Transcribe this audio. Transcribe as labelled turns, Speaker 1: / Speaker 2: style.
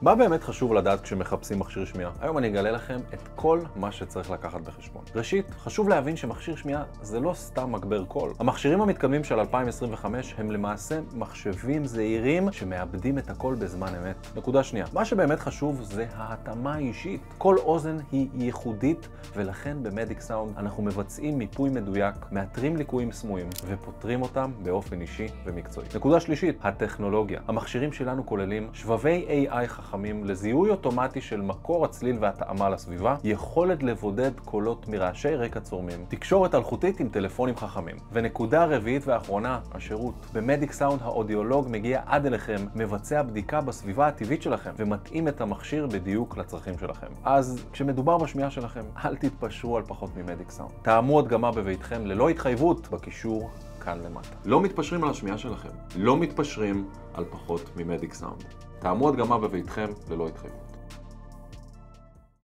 Speaker 1: מה באמת חשוב לדעת כשמחפשים מכשיר שמיעה? היום אני אגלה לכם את כל מה שצריך לקחת בחשבון. ראשית, חשוב להבין שמכשיר שמיעה זה לא סתם מגבר קול. המכשירים המתקדמים של 2025 הם למעשה מחשבים זעירים שמאבדים את הקול בזמן אמת. נקודה שנייה, מה שבאמת חשוב זה ההתאמה האישית. כל אוזן היא ייחודית, ולכן במדיק סאונד אנחנו מבצעים מיפוי מדויק, מאתרים ליקויים סמויים ופותרים אותם באופן אישי ומקצועי. נקודה שלישית, הטכנולוגיה. המכשירים שלנו כוללים שבבי AI חכמים לזיהוי אוטומטי של מקור הצליל והטעמה לסביבה, יכולת לבודד קולות מרעשי רקע צורמים, תקשורת אלחוטית עם טלפונים חכמים. ונקודה רביעית ואחרונה, השירות. במדיק סאונד האודיולוג מגיע עד אליכם, מבצע בדיקה בסביבה הטבעית שלכם ומתאים את המכשיר בדיוק לצרכים שלכם. אז כשמדובר בשמיעה שלכם, אל תתפשרו על פחות ממדיק סאונד. תאמו הדגמה בביתכם ללא התחייבות בקישור כאן למטה. לא מתפשרים על השמיעה שלכם, לא מתפשרים על פחות ממדיק סאונד. תאמו הדגמה בביתכם ללא התחייבות.